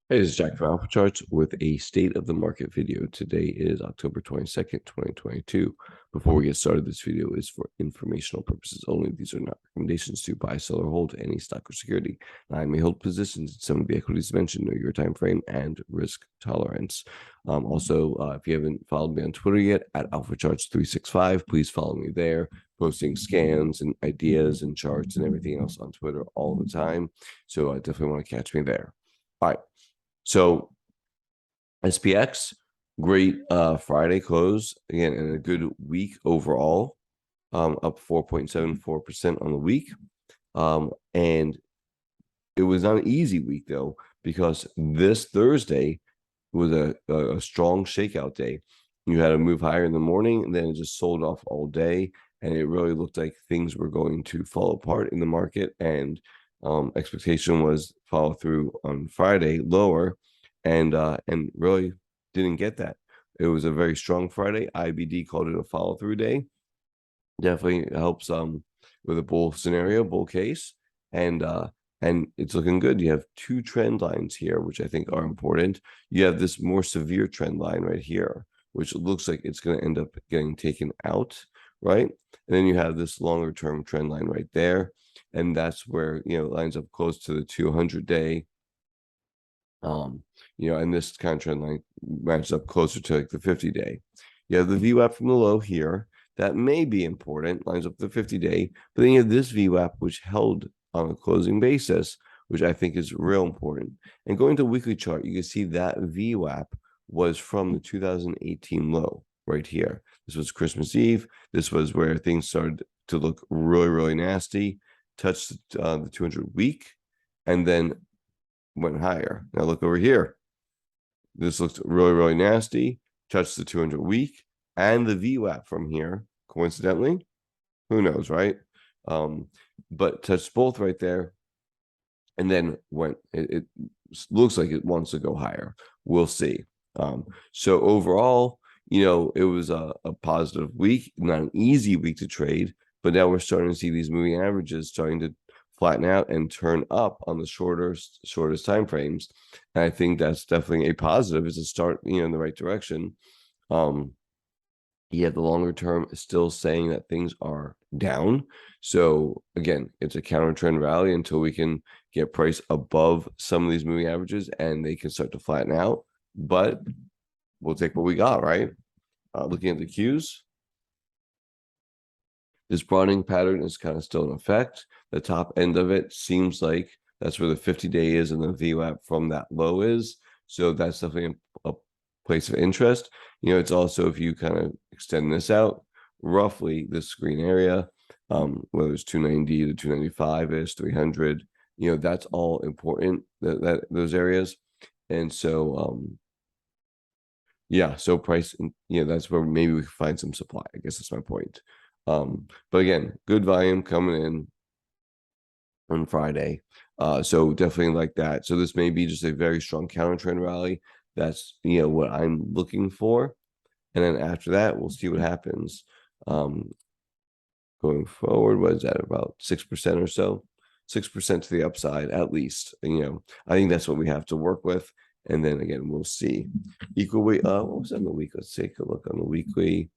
Hey, this is Jack from Alpha Charts with a state of the market video. Today is October 22nd, 2022. Before we get started, this video is for informational purposes only. These are not recommendations to buy, sell, or hold any stock or security. I may hold positions in some of the equities mentioned, know your time frame and risk tolerance. Also, if you haven't followed me on Twitter yet, at AlphaCharts365, please follow me there. Posting scans and ideas and charts and everything else on Twitter all the time. So I definitely want to catch me there. All right. So SPX, great Friday close again, and a good week overall, up 4.74% on the week. And it was not an easy week though, because this Thursday was a strong shakeout day. You had to move higher in the morning, and then it just sold off all day, and it really looked like things were going to fall apart in the market. And expectation was follow through on Friday lower, and really didn't get that. It was a very strong Friday. IBD called it a follow through day. Definitely helps with a bull scenario, bull case, and it's looking good. You have two trend lines here, which I think are important. You have this more severe trend line right here, which looks like it's going to end up getting taken out, right? And then you have this longer term trend line right there, and that's where it lines up close to the 200-day. And this kind of trend line matches up closer to like the 50-day. You have the VWAP from the low here. That may be important, lines up the 50-day, but then you have this VWAP, which held on a closing basis, which I think is real important. And going to weekly chart, you can see that VWAP was from the 2018 low right here. This was Christmas Eve. This was where things started to look really, really nasty, touched the 200 week, and then went higher. Now look over here. This looks really, really nasty, touched the 200 week and the VWAP from here, coincidentally. Who knows, right? But touched both right there, and then went. It looks like it wants to go higher. We'll see. So overall, it was a positive week, not an easy week to trade, but now we're starting to see these moving averages starting to flatten out and turn up on the shortest time frames. And I think that's definitely a positive. It's a start, in the right direction. The longer term is still saying that things are down. So again, it's a counter trend rally until we can get price above some of these moving averages and they can start to flatten out. But we'll take what we got, right? Looking at the Qs, this broadening pattern is kind of still in effect. The top end of it seems like that's where the 50-day is and the VWAP from that low is. So that's definitely a place of interest. It's also, if you kind of extend this out, roughly this green area, whether it's 290 to 295 is 300, that's all important, that those areas. And so so price, that's where maybe we can find some supply. I guess that's my point. But again, good volume coming in on Friday. So definitely like that. So this may be just a very strong counter trend rally. That's what I'm looking for. And then after that, we'll see what happens. Going forward, what is that, about 6% or so? 6% to the upside, at least. I think that's what we have to work with. And then again, we'll see. Equal weight, what was that on the week? Let's take a look on the weekly.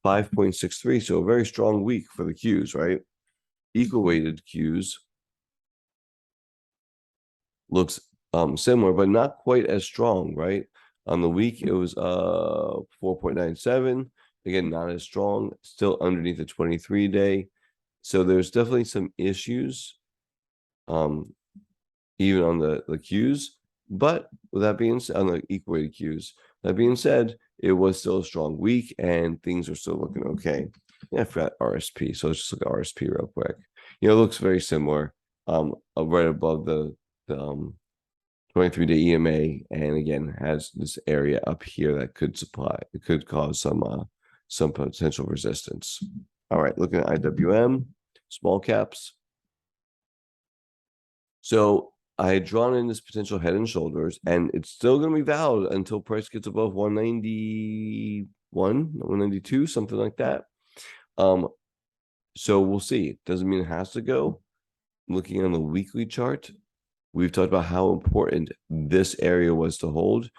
5.63. So a very strong week for the Qs, right? Equal weighted Qs looks similar, but not quite as strong, right? On the week, it was 4.97. Again, not as strong, still underneath the 23-day. So there's definitely some issues, even on the Qs. But with that being said, on the equal weighted Qs, that being said, it was still a strong week and things are still looking okay. Yeah, I forgot RSP. So let's just look at RSP real quick. It looks very similar, right above the 23-day EMA, and again has this area up here that could cause some potential resistance. All right, looking at IWM, small caps. So I had drawn in this potential head and shoulders, and it's still going to be valid until price gets above 191, 192, something like that. So we'll see. It doesn't mean it has to go. Looking on the weekly chart, we've talked about how important this area was to hold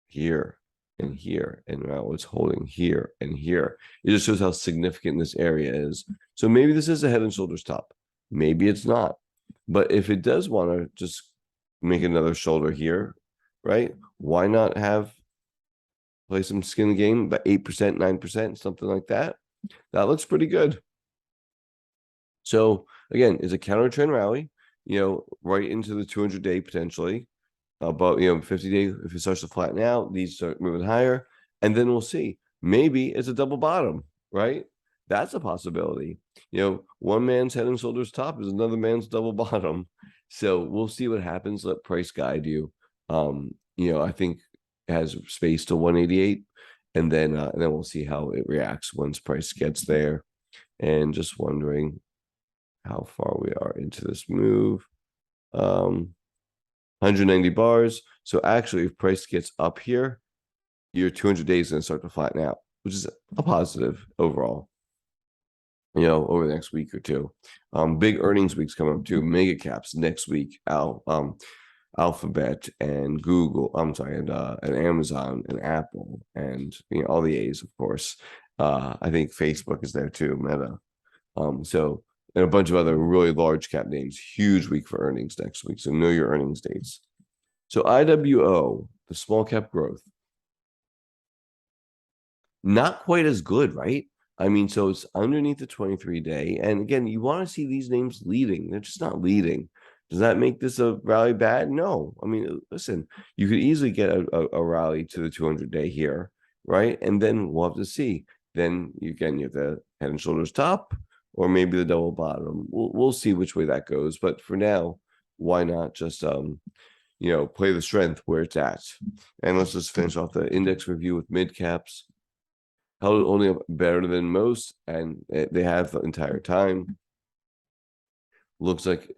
here and here, and now it's holding here and here. It just shows how significant this area is. So maybe this is a head and shoulders top. Maybe it's not. But if it does want to just make another shoulder here, right? Why not play some skin in the game, about 8%, 9%, something like that? That looks pretty good. So again, is a counter trend rally, right into the 200-day potentially. But 50-day, if it starts to flatten out, these start moving higher, and then we'll see. Maybe it's a double bottom, right? That's a possibility. One man's head and shoulders top is another man's double bottom. So we'll see what happens. Let price guide you. I think it has space to 188, and then we'll see how it reacts once price gets there. And just wondering how far we are into this move. 190 bars. So actually, if price gets up here, your 200 days is going to start to flatten out, which is a positive overall, over the next week or two. Big earnings weeks coming up too. Mega caps next week. Alphabet and Google. And Amazon and Apple and all the A's, of course. I think Facebook is there too. Meta. And a bunch of other really large cap names. Huge week for earnings next week. So know your earnings dates. So IWO, the small cap growth, not quite as good, right? So it's underneath the 23-day. And again, you want to see these names leading. They're just not leading. Does that make this a rally bad? No. Listen, you could easily get a rally to the 200-day here, right? And then we'll have to see. Then you have the head and shoulders top, or maybe the double bottom. We'll see which way that goes. But for now, why not just play the strength where it's at? And let's just finish off the index review with mid caps. Held only up better than most, and they have the entire time. Looks like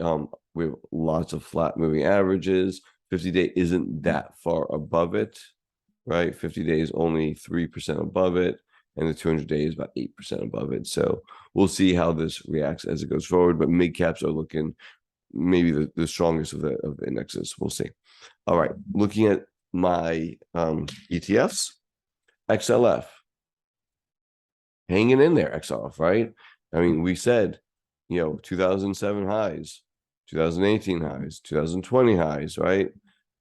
we have lots of flat moving averages. 50-day isn't that far above it, right? 50 days only 3% above it, and the 200-day is about 8% above it. So we'll see how this reacts as it goes forward. But mid caps are looking maybe the strongest of the indexes. We'll see. All right, looking at my ETFs, XLF. Hanging in there, XLF, right? We said, 2007 highs, 2018 highs, 2020 highs, right?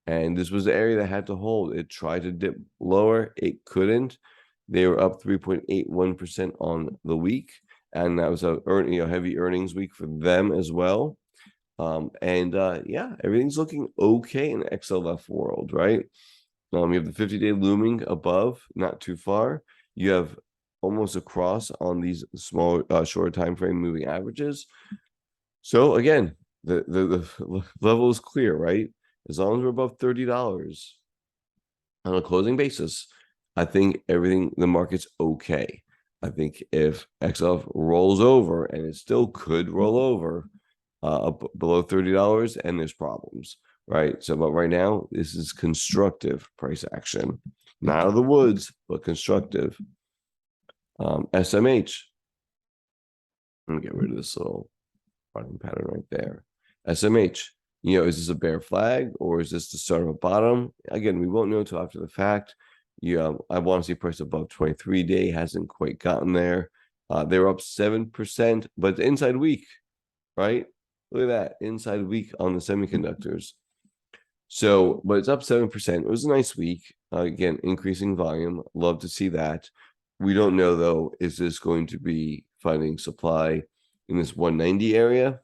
And this was the area that had to hold. It tried to dip lower. It couldn't. They were up 3.81% on the week. And that was a heavy earnings week for them as well. Everything's looking okay in the XLF world, right? You have the 50-day looming above, not too far. You have almost across on these small, shorter time frame moving averages. So again, the level is clear, right? As long as we're above $30 on a closing basis, I think the market's okay. I think if XLF rolls over, and it still could roll over below $30, and there's problems, right? So, but right now, this is constructive price action, not out of the woods, but constructive. SMH. Let me get rid of this little running pattern right there. SMH, is this a bear flag, or is this the start of a bottom? Again, we won't know until after the fact. I want to see price above 23-day, hasn't quite gotten there. They're up 7%, but it's inside week, right? Look at that, inside week on the semiconductors. So, but it's up 7%. It was a nice week. Again, increasing volume. Love to see that. We don't know, though, is this going to be finding supply in this 190 area,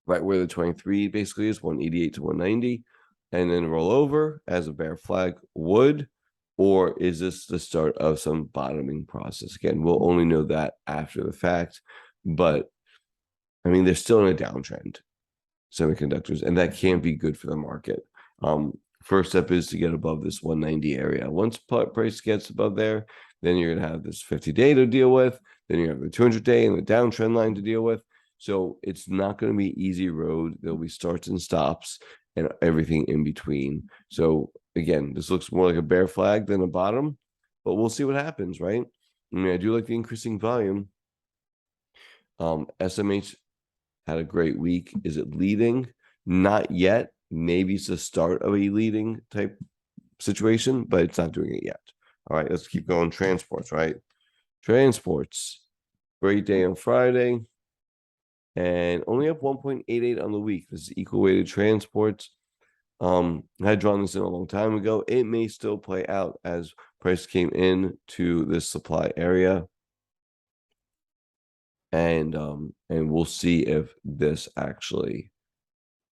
right where the 23 basically is, 188 to 190, and then roll over as a bear flag would, or is this the start of some bottoming process? Again, we'll only know that after the fact, but they're still in a downtrend, semiconductors, and that can't be good for the market. First step is to get above this 190 area. Once price gets above there, then you're going to have this 50-day to deal with. Then you have the 200-day and the downtrend line to deal with. So it's not going to be easy road. There'll be starts and stops and everything in between. So again, this looks more like a bear flag than a bottom, but we'll see what happens, right? I do like the increasing volume. SMH had a great week. Is it leading? Not yet. Maybe it's the start of a leading type situation, but it's not doing it yet. All right, let's keep going. Transports, right? Transports. Great day on Friday. And only up 1.88 on the week. This is equal weighted transports. I had drawn this in a long time ago. It may still play out as price came in to this supply area. And we'll see if this actually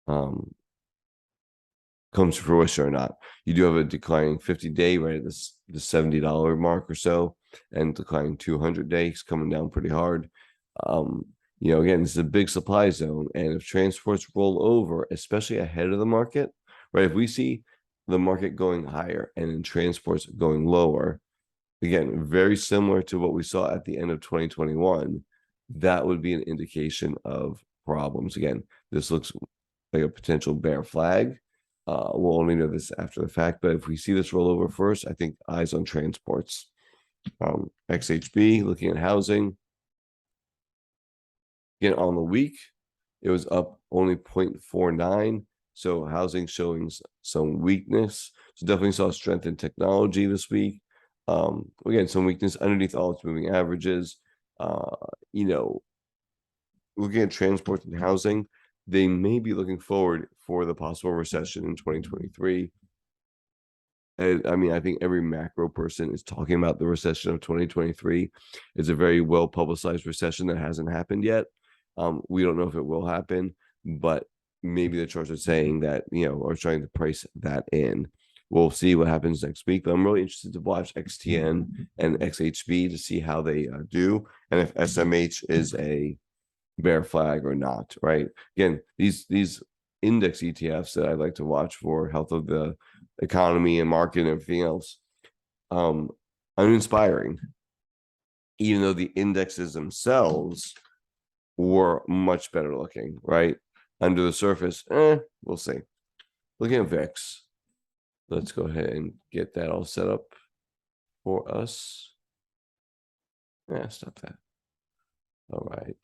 comes to fruition or not. You do have a declining 50-day right at the $70 mark or so, and declining 200 days coming down pretty hard. Again, this is a big supply zone, and if transports roll over, especially ahead of the market, right? If we see the market going higher and then transports going lower, again, very similar to what we saw at the end of 2021, that would be an indication of problems. Again, this looks like a potential bear flag. We'll only know this after the fact, but if we see this roll over first, I think eyes on transports. XHB, looking at housing. Again, on the week, it was up only 0.49. So housing showing some weakness. So definitely saw strength in technology this week. Again, some weakness underneath all its moving averages. Looking at transport and housing, they may be looking forward for the possible recession in 2023. I think every macro person is talking about the recession of 2023. It's a very well publicized recession that hasn't happened yet. We don't know if it will happen, but maybe the charts are saying that, are trying to price that in. We'll see what happens next week, but I'm really interested to watch XTN and XHB to see how they do, and if SMH is a bear flag or not, right? Again, these index ETFs that I like to watch for health of the economy and market and everything else, uninspiring, even though the indexes themselves were much better looking, right? Under the surface, we'll see. Looking at VIX, let's go ahead and get that all set up for us. Stop that. All right.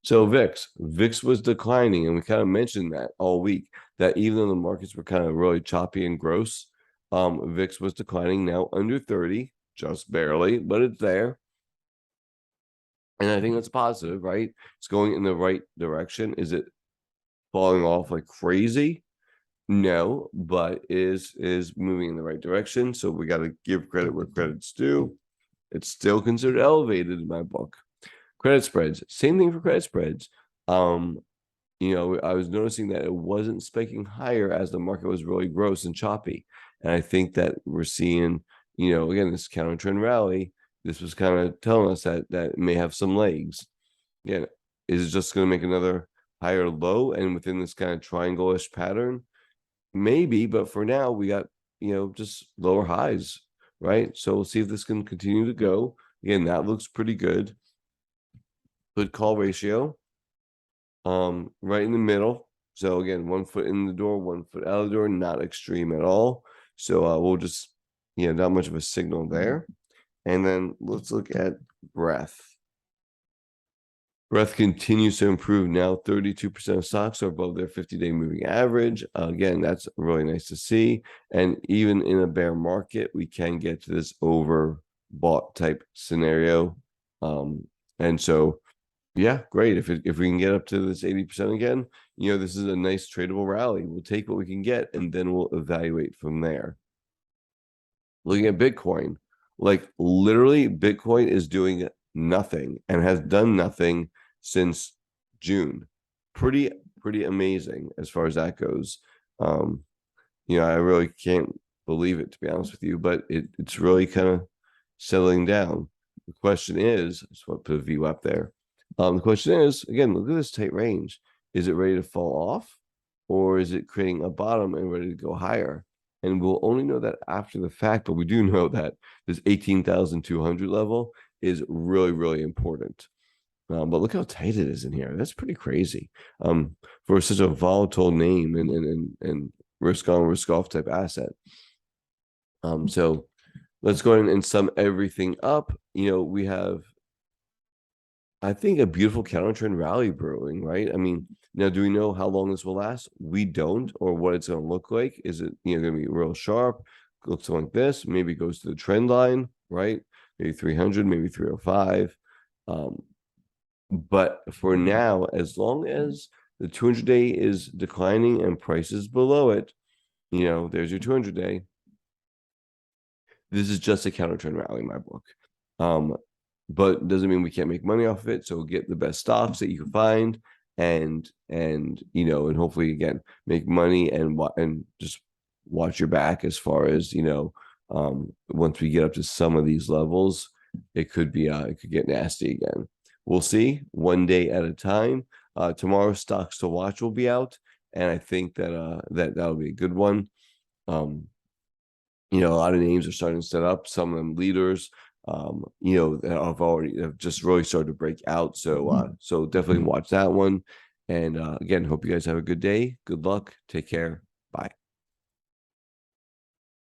So VIX was declining, and we kind of mentioned that all week, that even though the markets were kind of really choppy and gross, VIX was declining, now under 30, just barely, but it's there. And I think that's positive, right? It's going in the right direction. Is it falling off like crazy? No, but is moving in the right direction. So we got to give credit where credit's due. It's still considered elevated in my book. Credit spreads, same thing for credit spreads. I was noticing that it wasn't spiking higher as the market was really gross and choppy. And I think that we're seeing, again, this counter trend rally. This was kind of telling us that it may have some legs. Yeah, is it just going to make another higher low and within this kind of triangle-ish pattern? Maybe, but for now we got, just lower highs, right? So we'll see if this can continue to go. Again, that looks pretty good. Good call ratio, right in the middle. So again, 1 foot in the door, 1 foot out of the door, not extreme at all. So we'll just, not much of a signal there. And then let's look at breadth. Breadth continues to improve now. 32% of stocks are above their 50-day moving average. Again, that's really nice to see. And even in a bear market, we can get to this overbought type scenario. And so, yeah, great. If we can get up to this 80% again, this is a nice tradable rally. We'll take what we can get, and then we'll evaluate from there. Looking at Bitcoin, like literally Bitcoin is doing nothing and has done nothing since June. Pretty amazing as far as that goes. I really can't believe it, to be honest with you, but it's really kind of settling down. The question is, I just want to put a view up there. The question is, again, look at this tight range. Is it ready to fall off, or is it creating a bottom and ready to go higher? And we'll only know that after the fact, but we do know that this 18,200 level is really, really important. But look how tight it is in here. That's pretty crazy for such a volatile name and risk on, risk off type asset. So let's go ahead and sum everything up. We have I think a beautiful counter trend rally brewing, right? I mean, now do we know how long this will last? We don't, or what it's going to look like. Is it going to be real sharp? Looks like this. Maybe it goes to the trend line, right? Maybe 300, maybe 305. But for now, as long as the 200-day is declining and prices below it, there's your 200-day. This is just a counter trend rally in my book. But doesn't mean we can't make money off of it. So get the best stocks that you can find, and hopefully again make money and just watch your back as far as once we get up to some of these levels, it could get nasty again. We'll see, one day at a time. Tomorrow's stocks to watch will be out, and I think that'll be a good one. A lot of names are starting to set up, some of them leaders, that have just really started to break out. So definitely watch that one. And again, hope you guys have a good day. Good luck. Take care. Bye.